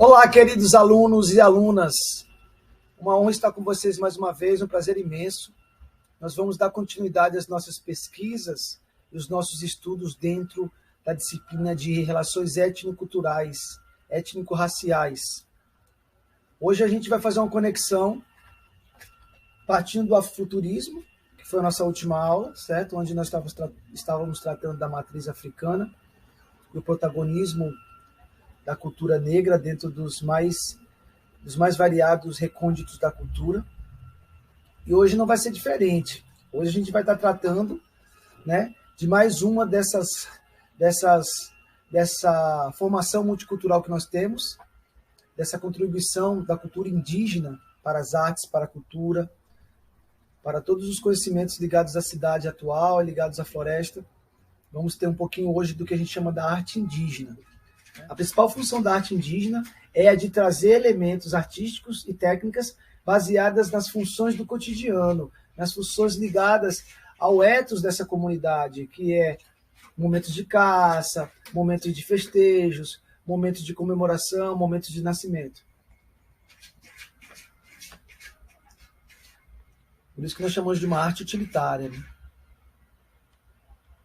Olá, queridos alunos e alunas. Uma honra estar com vocês mais uma vez, um prazer imenso. Nós vamos dar continuidade às nossas pesquisas e os nossos estudos dentro da disciplina de relações étnico-culturais, étnico-raciais. Hoje a gente vai fazer uma conexão partindo do afrofuturismo, que foi a nossa última aula, certo? Onde nós estávamos tratando da matriz africana e o protagonismo da cultura negra dentro dos mais variados recônditos da cultura. E hoje não vai ser diferente. Hoje a gente vai estar tratando, né, de mais uma dessa formação multicultural que nós temos, dessa contribuição da cultura indígena para as artes, para a cultura, para todos os conhecimentos ligados à cidade atual, ligados à floresta. Vamos ter um pouquinho hoje do que a gente chama da arte indígena. A principal função da arte indígena é a de trazer elementos artísticos e técnicas baseadas nas funções do cotidiano, nas funções ligadas ao ethos dessa comunidade, que é momentos de caça, momentos de festejos, momentos de comemoração, momentos de nascimento. Por isso que nós chamamos de uma arte utilitária, né?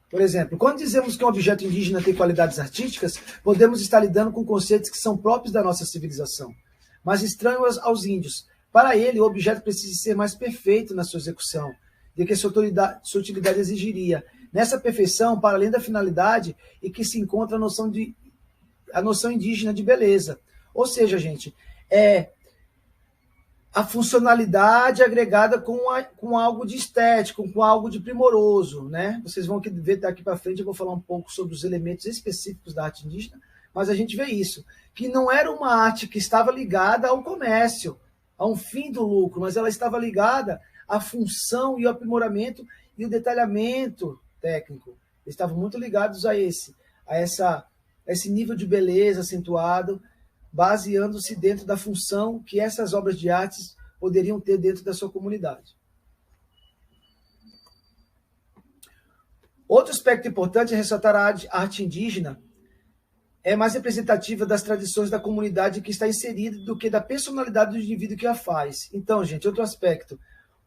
Por exemplo, quando dizemos que um objeto indígena tem qualidades artísticas, podemos estar lidando com conceitos que são próprios da nossa civilização, mas estranhos aos índios. Para ele, o objeto precisa ser mais perfeito na sua execução, do que sua utilidade exigiria. Nessa perfeição, para além da finalidade, e que se encontra a noção indígena de beleza. Ou seja, gente, é a funcionalidade agregada com algo de estético, com algo de primoroso, né? Vocês vão ver daqui para frente, eu vou falar um pouco sobre os elementos específicos da arte indígena, mas a gente vê isso, que não era uma arte que estava ligada ao comércio, a um fim do lucro, mas ela estava ligada à função e ao aprimoramento e o detalhamento técnico. Eles estavam muito ligados a esse nível de beleza acentuado, baseando-se dentro da função que essas obras de artes poderiam ter dentro da sua comunidade. Outro aspecto importante é ressaltar a arte indígena é mais representativa das tradições da comunidade que está inserida do que da personalidade do indivíduo que a faz. Então, gente, outro aspecto,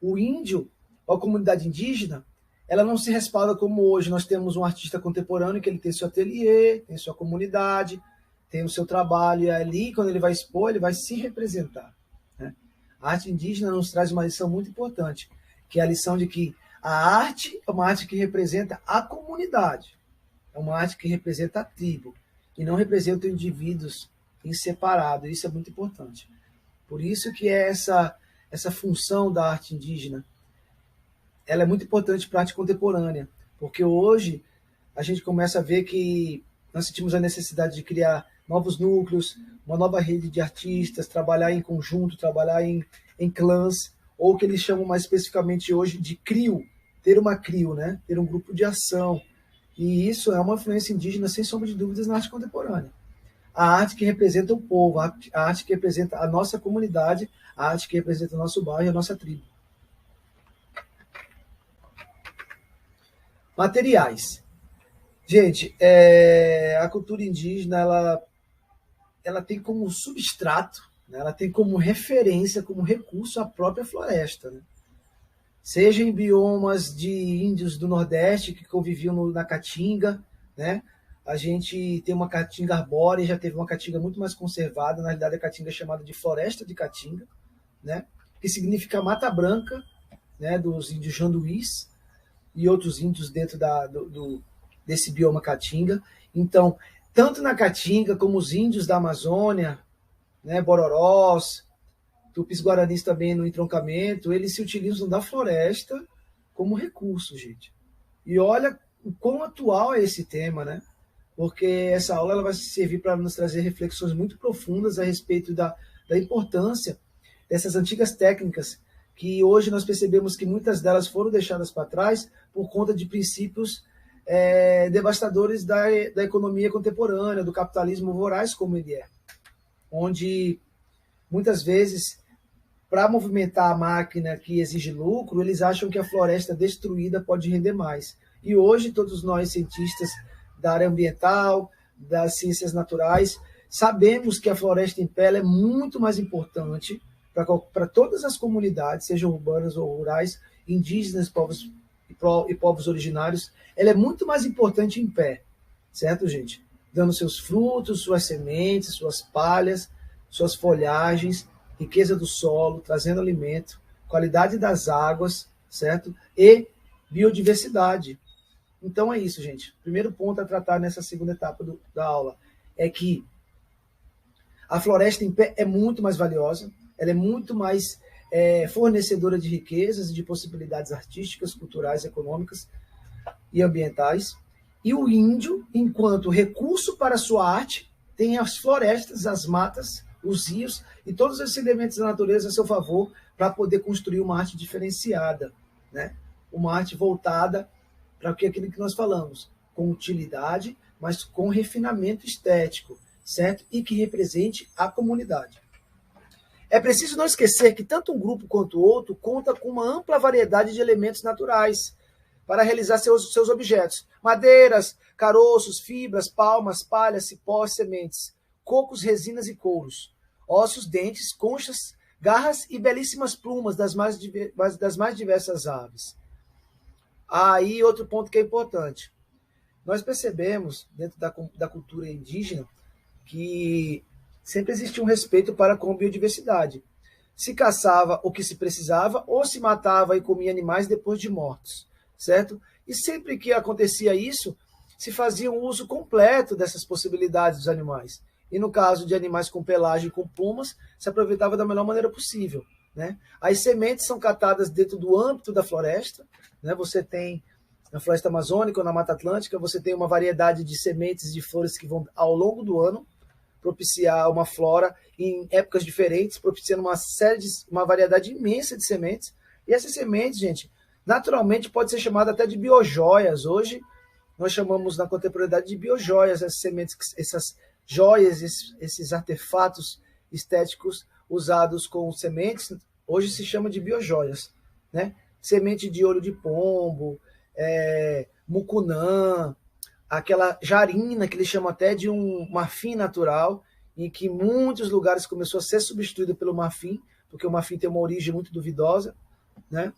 o índio, ou a comunidade indígena, ela não se respalda como hoje. Nós temos um artista contemporâneo que ele tem seu ateliê, tem sua comunidade, tem o seu trabalho, e ali, quando ele vai expor, ele vai se representar, né? A arte indígena nos traz uma lição muito importante, que é a lição de que a arte é uma arte que representa a comunidade, é uma arte que representa a tribo, e não representa indivíduos em separado. Isso é muito importante. Por isso que essa função da arte indígena, ela é muito importante para a arte contemporânea, porque hoje a gente começa a ver que nós sentimos a necessidade de criar novos núcleos, uma nova rede de artistas, trabalhar em conjunto, trabalhar em clãs, ou o que eles chamam mais especificamente hoje de CRIO, ter uma CRIO, né? Ter um grupo de ação. E isso é uma influência indígena, sem sombra de dúvidas, na arte contemporânea. A arte que representa o povo, a arte que representa a nossa comunidade, a arte que representa o nosso bairro e a nossa tribo. Materiais. Gente, a cultura indígena, ela tem como substrato, né, ela tem como referência, como recurso a própria floresta, né? Seja em biomas de índios do Nordeste que conviviam na Caatinga, né? A gente tem uma Caatinga arbórea, já teve uma Caatinga muito mais conservada, na realidade a Caatinga é chamada de Floresta de Caatinga, né? Que significa Mata Branca, né? Dos índios Janduís e outros índios dentro desse bioma Caatinga. Então, tanto na Caatinga como os índios da Amazônia, né, Bororós, Tupis-Guaranis também no entroncamento, eles se utilizam da floresta como recurso, gente. E olha o quão atual é esse tema, né? Porque essa aula ela vai servir para nos trazer reflexões muito profundas a respeito da importância dessas antigas técnicas que hoje nós percebemos que muitas delas foram deixadas para trás por conta de princípios devastadores da economia contemporânea, do capitalismo voraz como ele é, onde muitas vezes, para movimentar a máquina que exige lucro, eles acham que a floresta destruída pode render mais. E hoje todos nós, cientistas da área ambiental, das ciências naturais, Sabemos que a floresta em pé é muito mais importante para todas as comunidades, sejam urbanas ou rurais, indígenas, povos e povos originários. Ela é muito mais importante em pé, certo, gente? Dando seus frutos, suas sementes, suas palhas, suas folhagens, riqueza do solo, trazendo alimento, qualidade das águas, certo? E biodiversidade. Então é isso, gente. O primeiro ponto a tratar nessa segunda etapa da aula é que a floresta em pé é muito mais valiosa, ela é muito mais fornecedora de riquezas e de possibilidades artísticas, culturais, econômicas e ambientais. E o índio, enquanto recurso para a sua arte, tem as florestas, as matas, os rios e todos esses elementos da natureza a seu favor para poder construir uma arte diferenciada, né? Uma arte voltada para aquilo que nós falamos, com utilidade, mas com refinamento estético, certo? E que represente a comunidade. É preciso não esquecer que tanto um grupo quanto o outro conta com uma ampla variedade de elementos naturais para realizar seus objetos. Madeiras, caroços, fibras, palmas, palhas, cipós, sementes, cocos, resinas e couros, ossos, dentes, conchas, garras e belíssimas plumas das mais diversas aves. Aí outro ponto que é importante. Nós percebemos, dentro da cultura indígena, que sempre existia um respeito para com a biodiversidade. Se caçava o que se precisava, ou se matava e comia animais depois de mortos, certo? E sempre que acontecia isso, se fazia um uso completo dessas possibilidades dos animais. E no caso de animais com pelagem e com plumas, se aproveitava da melhor maneira possível, né? As sementes são catadas dentro do âmbito da floresta, né? Você tem, na floresta amazônica ou na Mata Atlântica, você tem uma variedade de sementes de flores que vão ao longo do ano propiciar uma flora em épocas diferentes, propiciando uma variedade imensa de sementes. E essas sementes, gente, naturalmente pode ser chamada até de biojoias. Hoje nós chamamos na contemporaneidade de biojoias essas sementes, essas joias, esses artefatos estéticos usados com sementes, hoje se chama de biojoias, né? Semente de olho de pombo, mucunã, aquela jarina que eles chamam até de um marfim natural, em que em muitos lugares começou a ser substituído pelo marfim, porque o marfim tem uma origem muito duvidosa, né?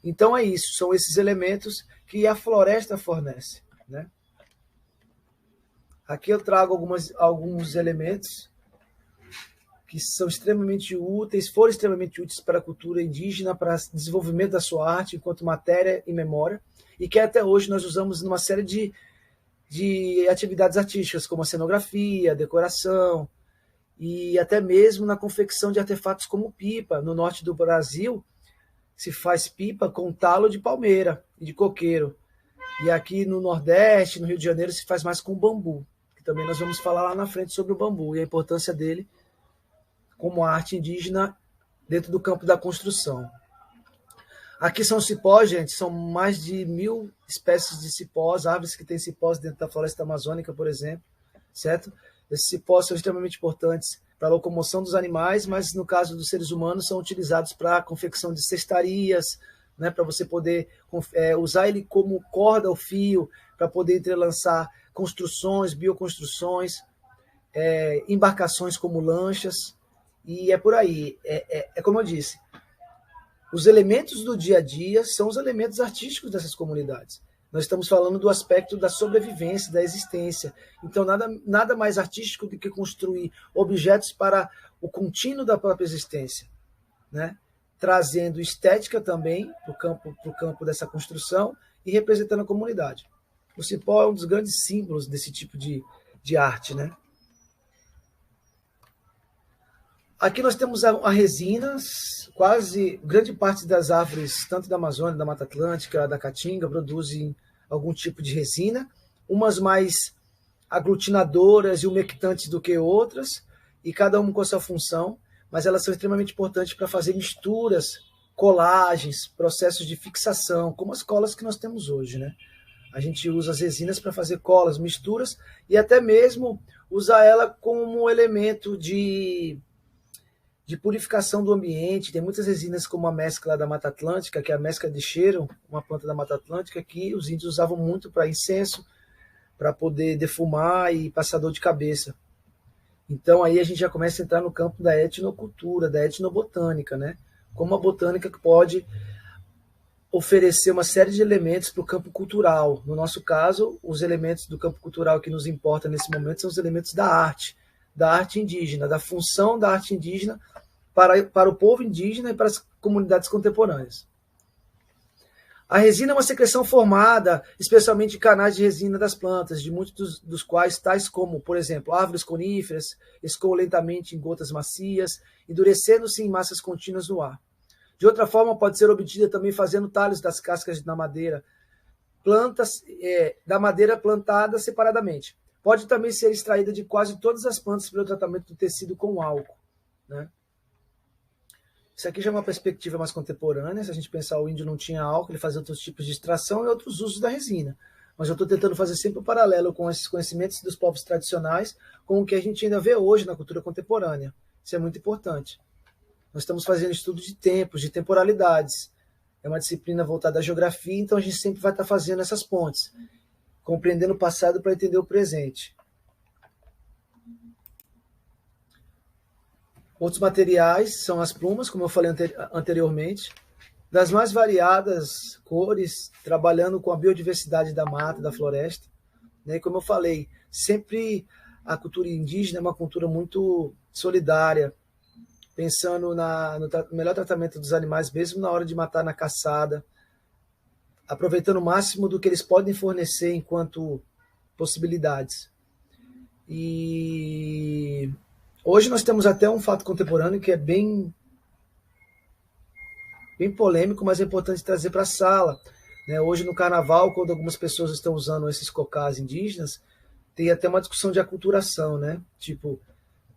Então é isso, são esses elementos que a floresta fornece, né? Aqui eu trago alguns elementos que são extremamente úteis, foram extremamente úteis para a cultura indígena, para o desenvolvimento da sua arte enquanto matéria e memória, e que até hoje nós usamos numa série de atividades artísticas, como a cenografia, a decoração, e até mesmo na confecção de artefatos como pipa. No norte do Brasil, se faz pipa com talo de palmeira e de coqueiro. E aqui no Nordeste, no Rio de Janeiro, se faz mais com bambu, que também nós vamos falar lá na frente sobre o bambu e a importância dele como arte indígena dentro do campo da construção. Aqui são cipós, gente, são mais de 1000 espécies de cipós, árvores que têm cipós dentro da floresta amazônica, por exemplo, certo? Esses cipós são extremamente importantes para a locomoção dos animais, mas no caso dos seres humanos são utilizados para a confecção de cestarias, né, para você poder usar ele como corda ou fio, para poder entrelaçar construções, bioconstruções, embarcações como lanchas, e é por aí. É como eu disse, os elementos do dia a dia são os elementos artísticos dessas comunidades. Nós estamos falando do aspecto da sobrevivência, da existência. Então, nada mais artístico do que construir objetos para o contínuo da própria existência, né? Trazendo estética também para o campo dessa construção e representando a comunidade. O cipó é um dos grandes símbolos desse tipo de arte, né? Aqui nós temos a resina, grande parte das árvores, tanto da Amazônia, da Mata Atlântica, da Caatinga, produzem algum tipo de resina, umas mais aglutinadoras e umectantes do que outras, e cada uma com a sua função, mas elas são extremamente importantes para fazer misturas, colagens, processos de fixação, como as colas que nós temos hoje, né? A gente usa as resinas para fazer colas, misturas, e até mesmo usar ela como elemento de purificação do ambiente. Tem muitas resinas como a mescla da Mata Atlântica, que é a mescla de cheiro, uma planta da Mata Atlântica que os índios usavam muito para incenso, para poder defumar e passar dor de cabeça. Então aí a gente já começa a entrar no campo da etnocultura, da etnobotânica, né? Como a botânica pode oferecer uma série de elementos para o campo cultural. No nosso caso, os elementos do campo cultural que nos importa nesse momento são os elementos da arte indígena, da função da arte indígena para o povo indígena e para as comunidades contemporâneas. A resina é uma secreção formada especialmente em canais de resina das plantas, de muitos dos quais, tais como, por exemplo, árvores coníferas, escoam lentamente em gotas macias, endurecendo-se em massas contínuas no ar. De outra forma, pode ser obtida também fazendo talhos das cascas da madeira, plantas da madeira plantada separadamente. Pode também ser extraída de quase todas as plantas pelo tratamento do tecido com álcool, né? Isso aqui já é uma perspectiva mais contemporânea. Se a gente pensar, o índio não tinha álcool, ele fazia outros tipos de extração e outros usos da resina. Mas eu estou tentando fazer sempre um paralelo com esses conhecimentos dos povos tradicionais com o que a gente ainda vê hoje na cultura contemporânea. Isso é muito importante. Nós estamos fazendo estudo de tempos, de temporalidades. É uma disciplina voltada à geografia, então a gente sempre vai estar fazendo essas pontes, compreendendo o passado para entender o presente. Outros materiais são as plumas, como eu falei anteriormente, das mais variadas cores, trabalhando com a biodiversidade da mata, da floresta. E como eu falei, sempre a cultura indígena é uma cultura muito solidária, pensando no melhor tratamento dos animais, mesmo na hora de matar na caçada, aproveitando o máximo do que eles podem fornecer enquanto possibilidades. E hoje nós temos até um fato contemporâneo que é bem polêmico, mas é importante trazer para a sala. Hoje no carnaval, quando algumas pessoas estão usando esses cocás indígenas, tem até uma discussão de aculturação, né? Tipo,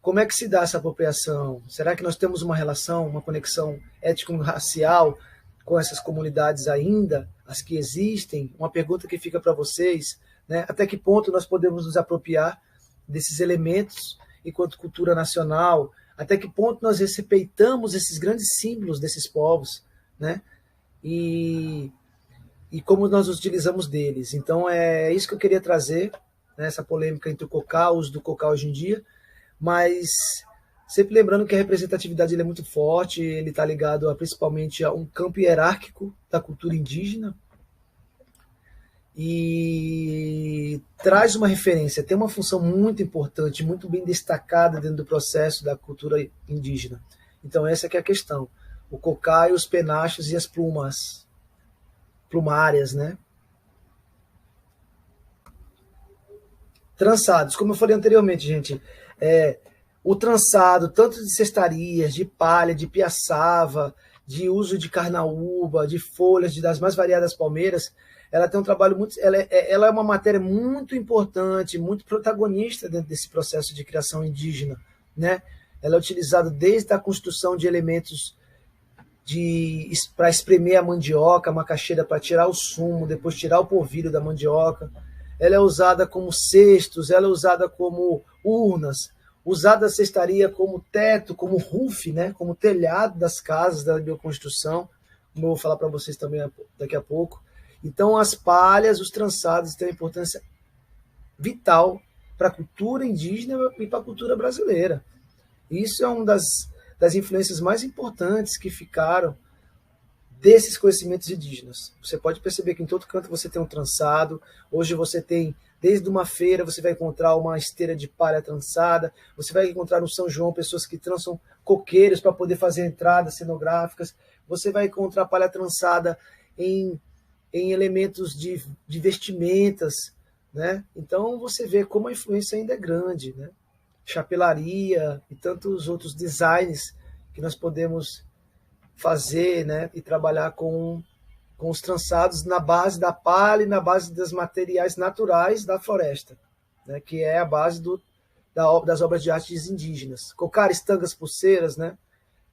como é que se dá essa apropriação? Será que nós temos uma relação, uma conexão étnico-racial com essas comunidades ainda, as que existem? Uma pergunta que fica para vocês, né? Até que ponto nós podemos nos apropriar desses elementos enquanto cultura nacional? Até que ponto nós respeitamos esses grandes símbolos desses povos, né? E como nós os utilizamos deles. Então é isso que eu queria trazer, né? Essa polêmica entre o cocá, o uso do cocá hoje em dia, mas sempre lembrando que a representatividade ele é muito forte, ele está ligado principalmente a um campo hierárquico da cultura indígena, e traz uma referência, tem uma função muito importante, muito bem destacada dentro do processo da cultura indígena. Então essa que é a questão. O cocá, os penachos e as plumárias, né? Trançados, como eu falei anteriormente, gente, o trançado, tanto de cestarias, de palha, de piaçava, de uso de carnaúba, de folhas, das mais variadas palmeiras, ela tem um trabalho muito. Ela é uma matéria muito importante, muito protagonista dentro desse processo de criação indígena, né? Ela é utilizada desde a construção de elementos para espremer a mandioca, a macaxeira para tirar o sumo, depois tirar o polvilho da mandioca. Ela é usada como cestos, ela é usada como urnas, usada a cestaria como teto, como roof, né? Como telhado das casas da bioconstrução, como eu vou falar para vocês também daqui a pouco. Então, as palhas, os trançados têm uma importância vital para a cultura indígena e para a cultura brasileira. Isso é uma das influências mais importantes que ficaram desses conhecimentos indígenas. Você pode perceber que em todo canto você tem um trançado. Hoje você tem, desde uma feira, você vai encontrar uma esteira de palha trançada. Você vai encontrar no São João pessoas que trançam coqueiros para poder fazer entradas cenográficas. Você vai encontrar palha trançada em elementos de vestimentas, né? Então você vê como a influência ainda é grande, né? Chapelaria e tantos outros designs que nós podemos fazer, né? E trabalhar com os trançados na base da palha e na base dos materiais naturais da floresta, né? Que é a base das obras de arte indígenas. Cocares, tangas, pulseiras, né?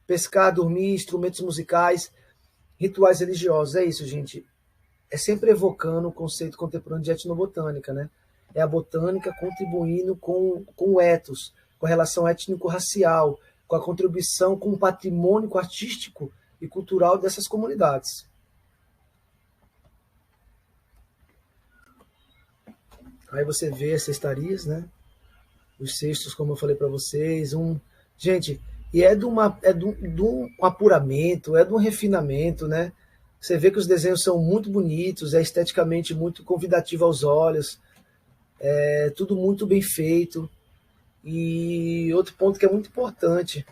Pescar, dormir, instrumentos musicais, rituais religiosos. É isso, gente. É sempre evocando o conceito contemporâneo de etnobotânica, né? É a botânica contribuindo com o ethos, com a relação étnico-racial, com a contribuição com o patrimônio artístico e cultural dessas comunidades. Aí você vê as cestarias, né? os cestos, como eu falei para vocês. Gente, e é de um apuramento, é de um refinamento, né? Você vê que os desenhos são muito bonitos, é esteticamente muito convidativo aos olhos, é tudo muito bem feito. E outro ponto que é muito importante,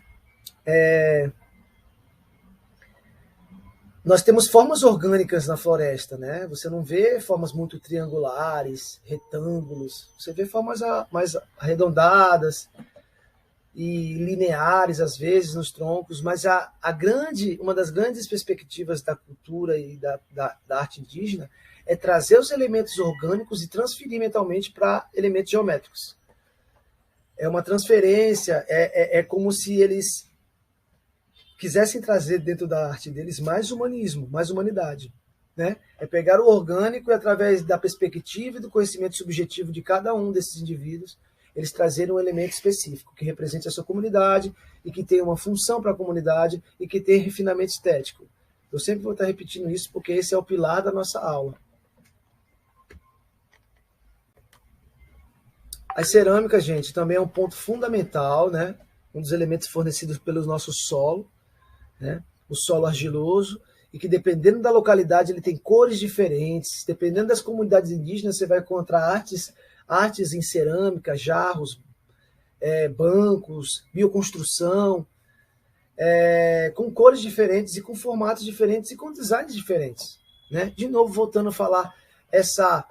nós temos formas orgânicas na floresta, né? Você não vê formas muito triangulares, retângulos, você vê formas mais arredondadas e lineares, às vezes, nos troncos, mas uma das grandes perspectivas da cultura e da arte indígena é trazer os elementos orgânicos e transferir mentalmente para elementos geométricos. É uma transferência, é como se eles quisessem trazer dentro da arte deles mais humanismo, mais humanidade. Né? É pegar o orgânico e, através da perspectiva e do conhecimento subjetivo de cada um desses indivíduos, eles trazerem um elemento específico que represente a sua comunidade e que tenha uma função para a comunidade e que tenha refinamento estético. Eu sempre vou estar repetindo isso porque esse é o pilar da nossa aula. As cerâmicas, gente, também é um ponto fundamental, né? Um dos elementos fornecidos pelo nosso solo, né? O solo argiloso, e que, dependendo da localidade, ele tem cores diferentes. Dependendo das comunidades indígenas, você vai encontrar artes em cerâmica, jarros, bancos, bioconstrução, com cores diferentes e com formatos diferentes e com designs diferentes. Né? De novo, voltando a falar essa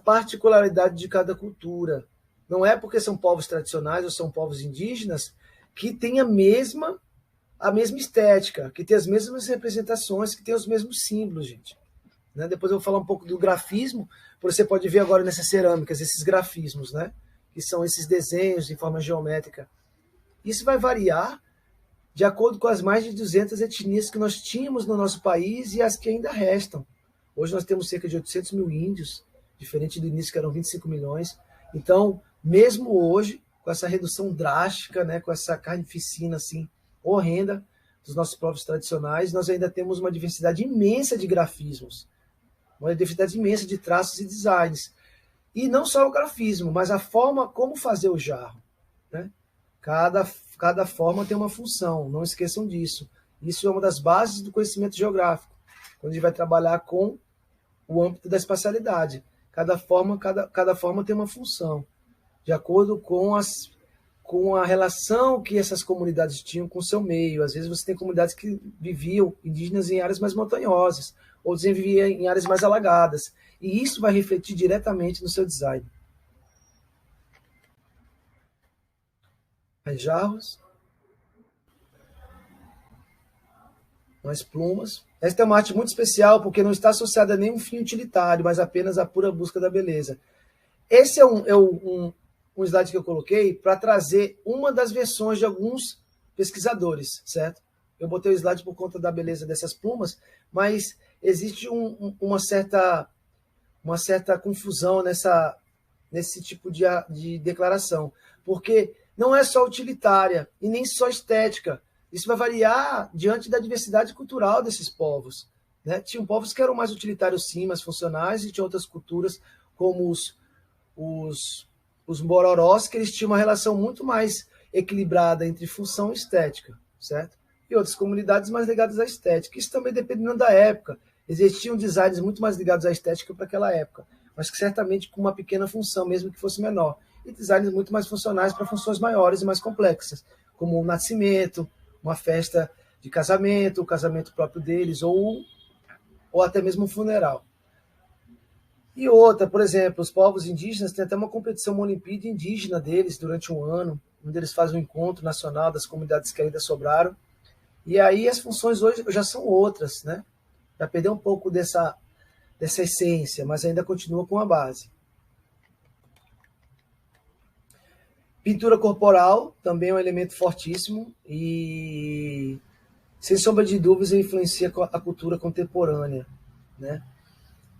particularidade de cada cultura. Não é porque são povos tradicionais ou são povos indígenas que tem a mesma estética, que tem as mesmas representações, que tem os mesmos símbolos, gente. Né? Depois eu vou falar um pouco do grafismo, você pode ver agora nessas cerâmicas, esses grafismos, né? Que são esses desenhos em forma geométrica. Isso vai variar de acordo com as mais de 200 etnias que nós tínhamos no nosso país e as que ainda restam. Hoje nós temos cerca de 800 mil índios, diferente do início que eram 25 milhões. Então, mesmo hoje, com essa redução drástica, né, com essa carnificina assim, horrenda dos nossos povos tradicionais, nós ainda temos uma diversidade imensa de grafismos, uma diversidade imensa de traços e designs. E não só o grafismo, mas a forma como fazer o jarro. Né? Cada forma tem uma função, não esqueçam disso. Isso é uma das bases do conhecimento geográfico, quando a gente vai trabalhar com o âmbito da espacialidade. Cada forma tem uma função, de acordo com a relação que essas comunidades tinham com o seu meio. Às vezes você tem comunidades que viviam indígenas em áreas mais montanhosas, outros viviam em áreas mais alagadas. E isso vai refletir diretamente no seu design. As jarros, as plumas. Esta é uma arte muito especial porque não está associada a nenhum fim utilitário, mas apenas à pura busca da beleza. Esse é um slide que eu coloquei para trazer uma das versões de alguns pesquisadores, certo? Eu botei o slide por conta da beleza dessas plumas, mas existe uma certa confusão nesse tipo de declaração, porque não é só utilitária e nem só estética. Isso vai variar diante da diversidade cultural desses povos. Né? Tinham povos que eram mais utilitários, sim, mais funcionais, e tinha outras culturas, como os Mororós, que eles tinham uma relação muito mais equilibrada entre função e estética, certo? E outras comunidades mais ligadas à estética. Isso também dependendo da época. Existiam designs muito mais ligados à estética para aquela época, mas que certamente com uma pequena função, mesmo que fosse menor. E designs muito mais funcionais para funções maiores e mais complexas, como o nascimento, uma festa de casamento, o casamento próprio deles, ou até mesmo um funeral. E outra, por exemplo, os povos indígenas têm até uma competição, uma Olimpíada indígena deles durante um ano, onde eles fazem um encontro nacional das comunidades que ainda sobraram. E aí as funções hoje já são outras, né? Já perdeu um pouco dessa essência, mas ainda continua com a base. Pintura corporal também é um elemento fortíssimo e, sem sombra de dúvidas, influencia a cultura contemporânea, né?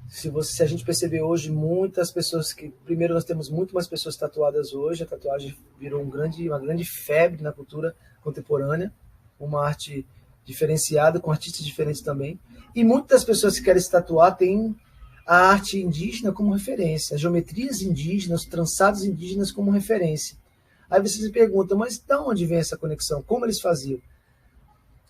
Se a gente perceber hoje, muitas pessoas que... Primeiro, nós temos muito mais pessoas tatuadas hoje. A tatuagem virou uma grande febre na cultura contemporânea. Uma arte diferenciada, com artistas diferentes também. E muitas das pessoas que querem se tatuar têm a arte indígena como referência, as geometrias indígenas, os trançados indígenas como referência. Aí você se pergunta, mas de onde vem essa conexão? Como eles faziam?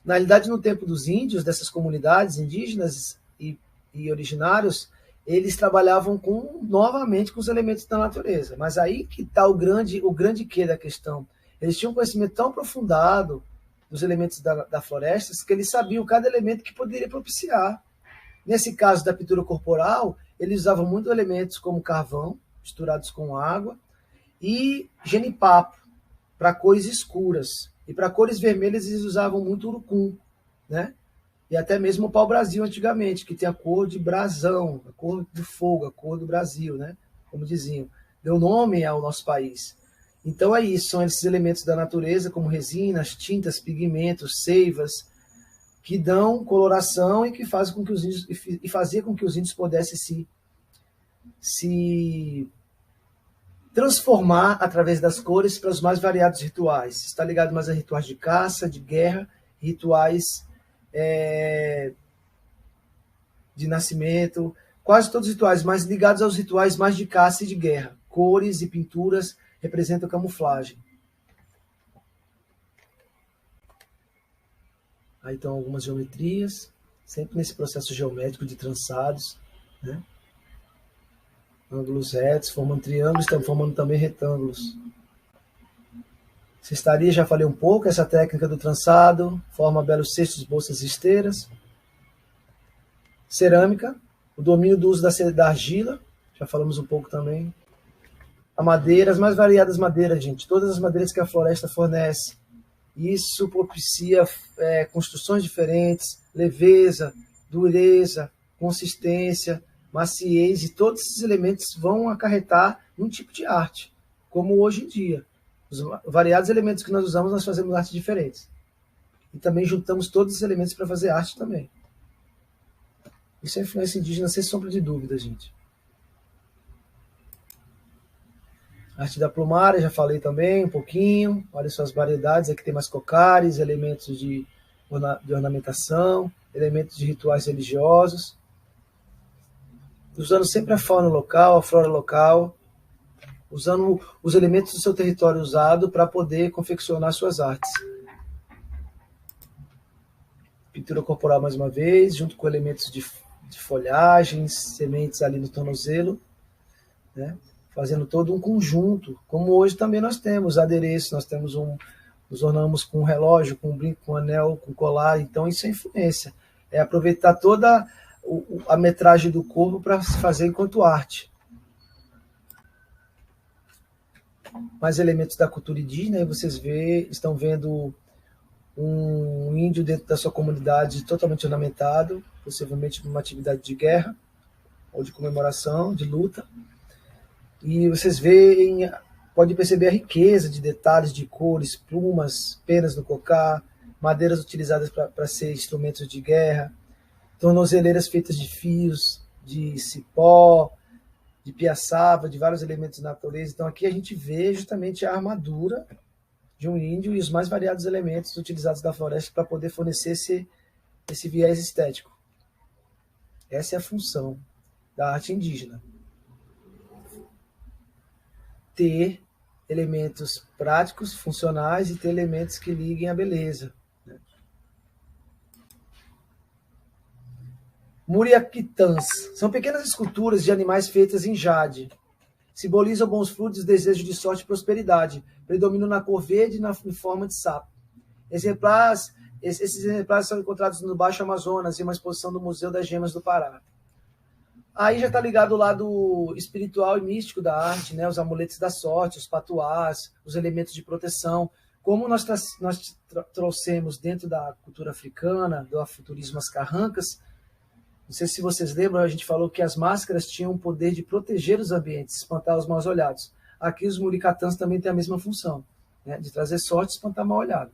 Na realidade, no tempo dos índios, dessas comunidades indígenas e originários, eles trabalhavam novamente com os elementos da natureza. Mas aí que está o grande quê da questão. Eles tinham um conhecimento tão aprofundado dos elementos da floresta que eles sabiam cada elemento que poderia propiciar. Nesse caso da pintura corporal, eles usavam muitos elementos como carvão, misturados com água, e genipapo, para cores escuras. E para cores vermelhas, eles usavam muito urucum, né? E até mesmo o pau-brasil antigamente, que tem a cor de brasão, a cor do fogo, a cor do Brasil, né? Como diziam. Deu nome ao nosso país. Então é isso, são esses elementos da natureza, como resinas, tintas, pigmentos, seivas, que dão coloração e que fazem com que os índios, e fazia com que os índios pudessem se transformar através das cores para os mais variados rituais. Está ligado mais a rituais de caça, de guerra, rituais de nascimento, quase todos os rituais, mas ligados aos rituais mais de caça e de guerra. Cores e pinturas representam camuflagem. Aí estão algumas geometrias, sempre nesse processo geométrico de trançados, né? Ângulos retos, formando triângulos, estão formando também retângulos. Cestaria, já falei um pouco, essa técnica do trançado, forma belos cestos, bolsas e esteiras. Cerâmica, o domínio do uso da argila, já falamos um pouco também. A madeira, as mais variadas madeiras, gente, todas as madeiras que a floresta fornece. Isso propicia construções diferentes, leveza, dureza, consistência, maciez, e todos esses elementos vão acarretar num tipo de arte, como hoje em dia. Os variados elementos que nós usamos, nós fazemos artes diferentes. E também juntamos todos os elementos para fazer arte também. Isso é influência indígena, sem sombra de dúvida, gente. Arte da plumária, já falei também um pouquinho. Olha só as variedades, aqui tem mais cocares, elementos de ornamentação, elementos de rituais religiosos. Usando sempre a fauna local, a flora local, usando os elementos do seu território usado para poder confeccionar suas artes. Pintura corporal mais uma vez, junto com elementos de folhagens, sementes ali no tornozelo, né? Fazendo todo um conjunto, como hoje também nós temos adereços, nos ornamos com um relógio, com um brinco, com um anel, com colar, então isso é influência. É aproveitar toda a metragem do corpo para se fazer enquanto arte. Mais elementos da cultura indígena, aí vocês estão vendo um índio dentro da sua comunidade totalmente ornamentado, possivelmente numa atividade de guerra, ou de comemoração, de luta. E vocês podem perceber a riqueza de detalhes, de cores, plumas, penas no cocá, madeiras utilizadas para ser instrumentos de guerra, tornozeleiras feitas de fios, de cipó, de piaçava, de vários elementos da natureza. Então aqui a gente vê justamente a armadura de um índio e os mais variados elementos utilizados da floresta para poder fornecer esse viés estético. Essa é a função da arte indígena. Ter elementos práticos, funcionais, e ter elementos que liguem à beleza. Muriaquitãs são pequenas esculturas de animais feitas em jade. Simbolizam bons frutos, desejo de sorte e prosperidade. Predominam na cor verde e em forma de sapo. Esses exemplares são encontrados no Baixo Amazonas, em uma exposição do Museu das Gemas do Pará. Aí já está ligado o lado espiritual e místico da arte, né? Os amuletos da sorte, os patuás, os elementos de proteção. Como nós trouxemos dentro da cultura africana, do afuturismo as carrancas, não sei se vocês lembram, a gente falou que as máscaras tinham o poder de proteger os ambientes, espantar os mal-olhados. Aqui os muricatãs também têm a mesma função, né? De trazer sorte e espantar mal-olhado.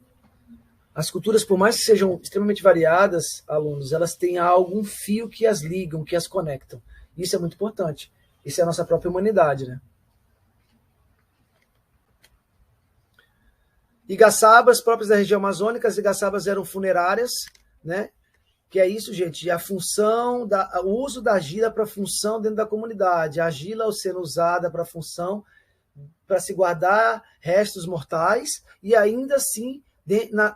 As culturas, por mais que sejam extremamente variadas, alunos, elas têm algum fio que as ligam, que as conectam. Isso é muito importante. Isso é a nossa própria humanidade, né? Igaçabas, próprias da região amazônica, as igaçabas eram funerárias, né? que é isso, gente, a função, o uso da argila para função dentro da comunidade. A argila sendo usada para função, para se guardar restos mortais, e ainda assim,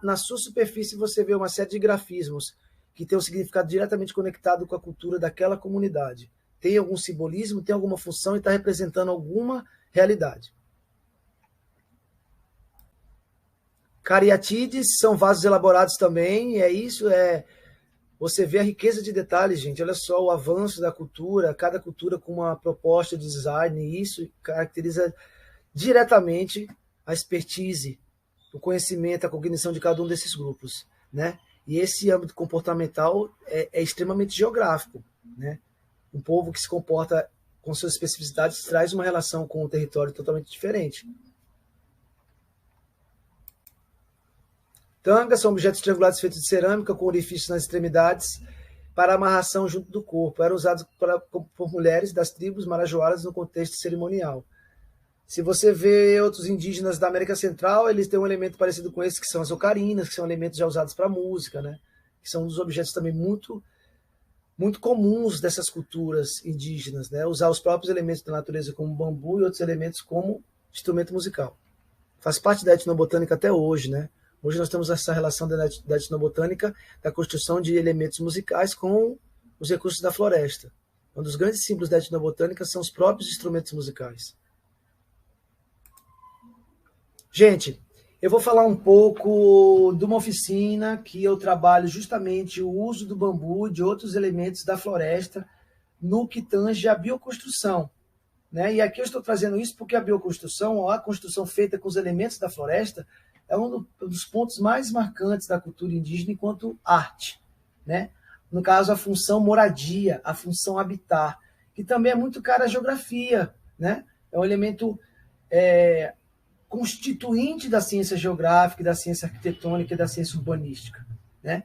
na sua superfície, você vê uma série de grafismos que tem um significado diretamente conectado com a cultura daquela comunidade. Tem algum simbolismo, tem alguma função e está representando alguma realidade. Cariatídeos são vasos elaborados também, é isso, você vê a riqueza de detalhes, gente. Olha só o avanço da cultura, cada cultura com uma proposta de design, e isso caracteriza diretamente a expertise, o conhecimento, a cognição de cada um desses grupos, né? E esse âmbito comportamental é extremamente geográfico, né? Um povo que se comporta com suas especificidades traz uma relação com o território totalmente diferente. Tangas são objetos triangulares feitos de cerâmica com orifícios nas extremidades para amarração junto do corpo. Eram usados por mulheres das tribos marajoaras no contexto cerimonial. Se você vê outros indígenas da América Central, eles têm um elemento parecido com esse, que são as ocarinas, que são elementos já usados para música, né? Que são um dos objetos também muito comuns dessas culturas indígenas, né? Usar os próprios elementos da natureza como bambu e outros elementos como instrumento musical. Faz parte da etnobotânica até hoje, né? Hoje nós temos essa relação da etnobotânica, da construção de elementos musicais com os recursos da floresta. Um dos grandes símbolos da etnobotânica são os próprios instrumentos musicais. Gente, eu vou falar um pouco de uma oficina que eu trabalho justamente o uso do bambu e de outros elementos da floresta no que tange a bioconstrução, né? E aqui eu estou trazendo isso porque a bioconstrução, a construção feita com os elementos da floresta, é um dos pontos mais marcantes da cultura indígena enquanto arte, né? No caso, a função moradia, a função habitar, que também é muito cara à geografia, né? É um elemento constituinte da ciência geográfica, da ciência arquitetônica e da ciência urbanística, né?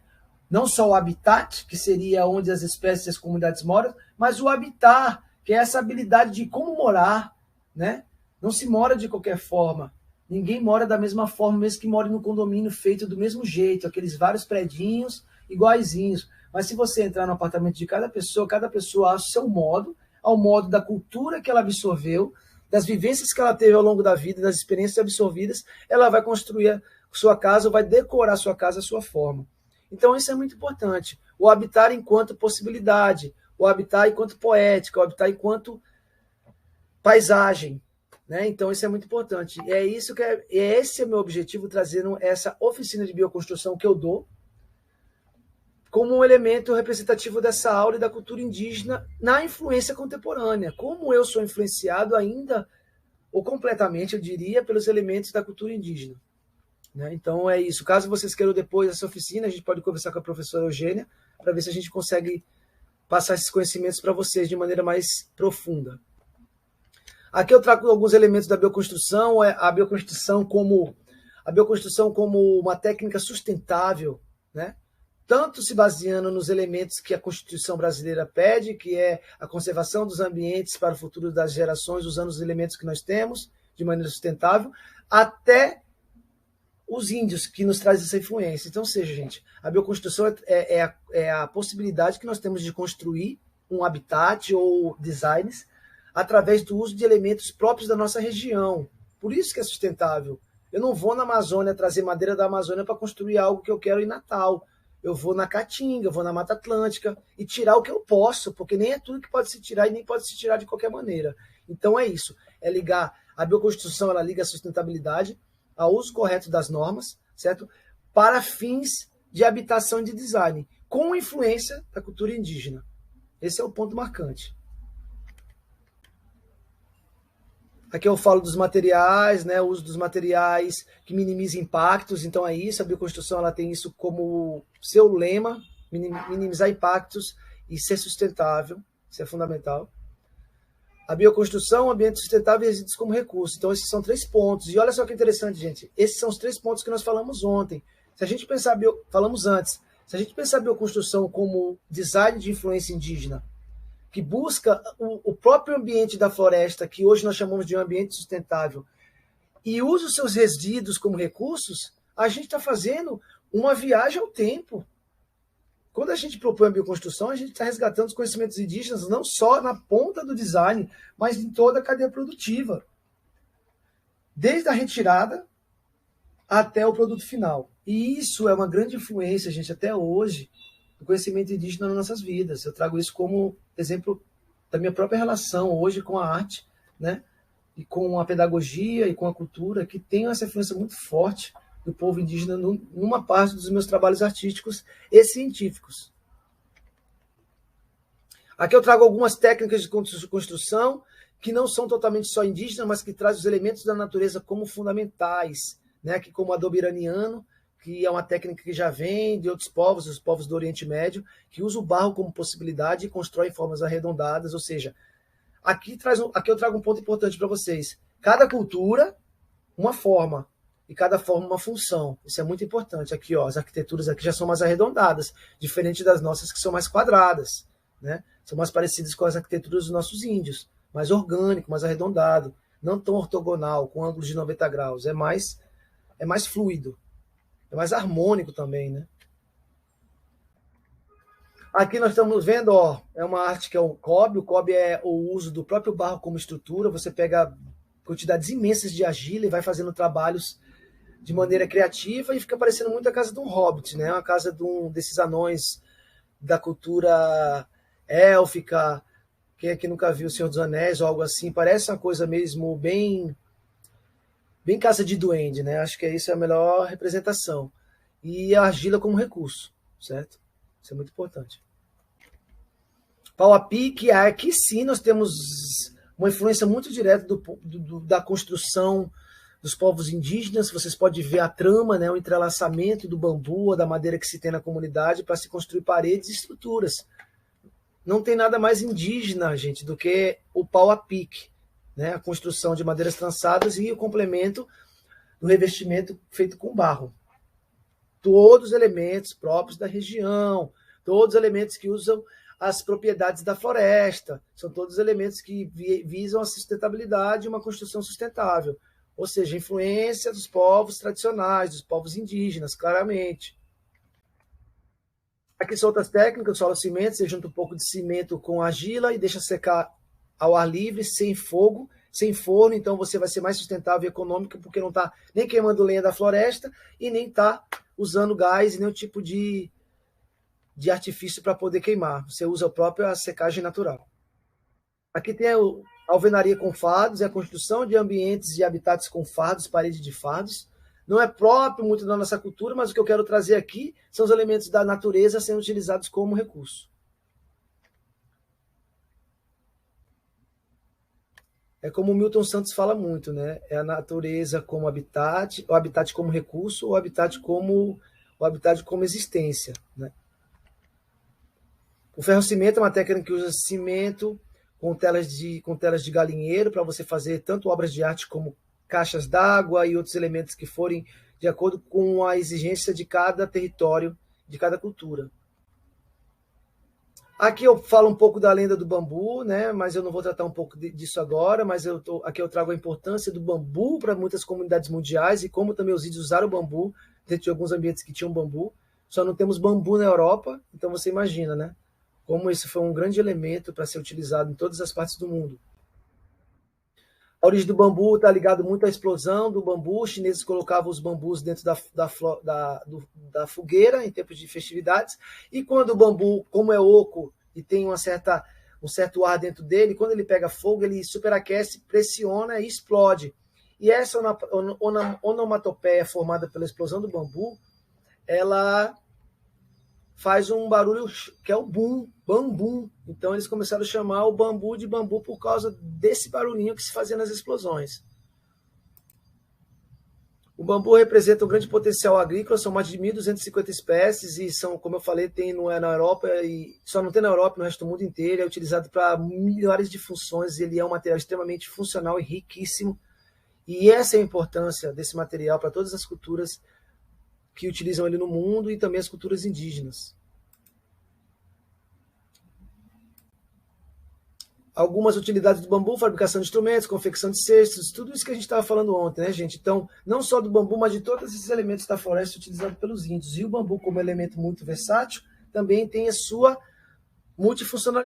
Não só o habitat, que seria onde as espécies e as comunidades moram, mas o habitar, que é essa habilidade de como morar, né? Não se mora de qualquer forma. Ninguém mora da mesma forma, mesmo que more no condomínio feito do mesmo jeito, aqueles vários predinhos iguaizinhos. Mas se você entrar no apartamento de cada pessoa acha o seu modo, ao modo da cultura que ela absorveu, das vivências que ela teve ao longo da vida, das experiências absorvidas, ela vai construir sua casa, vai decorar sua casa à sua forma. Então isso é muito importante. O habitar enquanto possibilidade, o habitar enquanto poética, o habitar enquanto paisagem, né? Então isso é muito importante. Esse é o meu objetivo, trazendo essa oficina de bioconstrução que eu dou como um elemento representativo dessa aula e da cultura indígena na influência contemporânea. Como eu sou influenciado ainda, ou completamente, eu diria, pelos elementos da cultura indígena, né? Então é isso. Caso vocês queiram depois dessa oficina, a gente pode conversar com a professora Eugênia para ver se a gente consegue passar esses conhecimentos para vocês de maneira mais profunda. Aqui eu trago alguns elementos da bioconstrução, a bioconstrução como uma técnica sustentável, né? Tanto se baseando nos elementos que a Constituição brasileira pede, que é a conservação dos ambientes para o futuro das gerações, usando os elementos que nós temos de maneira sustentável, até os índios, que nos traz essa influência. Então, seja, gente, a bioconstrução é a possibilidade que nós temos de construir um habitat ou designs através do uso de elementos próprios da nossa região. Por isso que é sustentável. Eu não vou na Amazônia trazer madeira da Amazônia para construir algo que eu quero em Natal. Eu vou na Caatinga, eu vou na Mata Atlântica e tirar o que eu posso, porque nem é tudo que pode se tirar e nem pode se tirar de qualquer maneira. Então é isso, é ligar, a bioconstrução ela liga a sustentabilidade ao uso correto das normas, certo? Para fins de habitação e de design, com influência da cultura indígena. Esse é o ponto marcante. Aqui eu falo dos materiais, né, o uso dos materiais que minimiza impactos, então é isso, a bioconstrução ela tem isso como seu lema, minimizar impactos e ser sustentável, isso é fundamental. A bioconstrução, ambiente sustentável e resíduos como recurso, então esses são 3 pontos, e olha só que interessante, gente, esses são os 3 pontos que nós falamos ontem, se a gente pensar, falamos antes, se a gente pensar a bioconstrução como design de influência indígena, que busca o próprio ambiente da floresta, que hoje nós chamamos de um ambiente sustentável, e usa os seus resíduos como recursos, a gente está fazendo uma viagem ao tempo. Quando a gente propõe a bioconstrução, a gente está resgatando os conhecimentos indígenas não só na ponta do design, mas em toda a cadeia produtiva. Desde a retirada até o produto final. E isso é uma grande influência, gente, até hoje, do conhecimento indígena nas nossas vidas. Eu trago isso como exemplo da minha própria relação hoje com a arte, né? E com a pedagogia e com a cultura, que tem essa influência muito forte do povo indígena numa parte dos meus trabalhos artísticos e científicos. Aqui eu trago algumas técnicas de construção que não são totalmente só indígenas, mas que trazem os elementos da natureza como fundamentais, né? Aqui como o adobe iraniano, que é uma técnica que já vem de outros povos, os povos do Oriente Médio, que usa o barro como possibilidade e constrói formas arredondadas, ou seja, aqui eu trago um ponto importante para vocês. Cada cultura, uma forma, e cada forma uma função. Isso é muito importante. Aqui, ó, as arquiteturas aqui já são mais arredondadas, diferente das nossas que são mais quadradas, né? São mais parecidas com as arquiteturas dos nossos índios, mais orgânico, mais arredondado, não tão ortogonal, com ângulos de 90 graus. É mais fluido, é mais harmônico também, né? Aqui nós estamos vendo, ó, é uma arte que é o cobre. O cobre é o uso do próprio barro como estrutura. Você pega quantidades imensas de argila e vai fazendo trabalhos de maneira criativa e fica parecendo muito a casa de um hobbit, né? Uma casa desses anões da cultura élfica. Quem aqui nunca viu O Senhor dos Anéis ou algo assim? Parece uma coisa mesmo bem casa de duende, né? Acho que isso é a melhor representação. E a argila como recurso, certo? Isso é muito importante. Pau a pique, aqui sim nós temos uma influência muito direta da construção dos povos indígenas. Vocês podem ver a trama, né, o entrelaçamento do bambu, da madeira que se tem na comunidade para se construir paredes e estruturas. Não tem nada mais indígena, gente, do que o pau a pique, né, a construção de madeiras trançadas e o complemento do revestimento feito com barro. Todos os elementos próprios da região, todos os elementos que usam as propriedades da floresta, são todos elementos que visam a sustentabilidade e uma construção sustentável, ou seja, influência dos povos tradicionais, dos povos indígenas, claramente. Aqui são outras técnicas, solo cimento, você junta um pouco de cimento com argila e deixa secar ao ar livre, sem fogo, sem forno, então você vai ser mais sustentável e econômico, porque não está nem queimando lenha da floresta e nem está usando gás e nenhum tipo de artifício para poder queimar. Você usa a própria secagem natural. Aqui tem a alvenaria com fardos, é a construção de ambientes e habitats com fardos, paredes de fardos. Não é próprio muito da nossa cultura, mas o que eu quero trazer aqui são os elementos da natureza sendo utilizados como recurso. É como o Milton Santos fala muito, né? É a natureza como habitat, o habitat como recurso, o habitat como existência, né? O ferro-cimento é uma técnica que usa cimento com telas de galinheiro para você fazer tanto obras de arte como caixas d'água e outros elementos que forem de acordo com a exigência de cada território, de cada cultura. Aqui eu falo um pouco da lenda do bambu, né? Mas eu não vou tratar um pouco disso agora, mas aqui eu trago a importância do bambu para muitas comunidades mundiais e como também os índios usaram o bambu dentro de alguns ambientes que tinham bambu. Só não temos bambu na Europa, então você imagina, né? Como isso foi um grande elemento para ser utilizado em todas as partes do mundo. A origem do bambu está ligado muito à explosão do bambu. Os chineses colocavam os bambus dentro da fogueira em tempos de festividades. E quando o bambu, como é oco e tem um certo ar dentro dele, quando ele pega fogo, ele superaquece, pressiona e explode. E essa onomatopeia formada pela explosão do bambu, ela faz um barulho que é o boom, bambum. Então eles começaram a chamar o bambu de bambu por causa desse barulhinho que se fazia nas explosões. O bambu representa um grande potencial agrícola, são mais de 1.250 espécies e são, como eu falei, na Europa e só não tem na Europa, no resto do mundo inteiro, é utilizado para milhares de funções, ele é um material extremamente funcional e riquíssimo. E essa é a importância desse material para todas as culturas que utilizam ele no mundo e também as culturas indígenas. Algumas utilidades do bambu, fabricação de instrumentos, confecção de cestos, tudo isso que a gente estava falando ontem, né, gente? Então, não só do bambu, mas de todos esses elementos da floresta utilizados pelos índios. E o bambu, como elemento muito versátil, também tem a sua multifuncionalidade.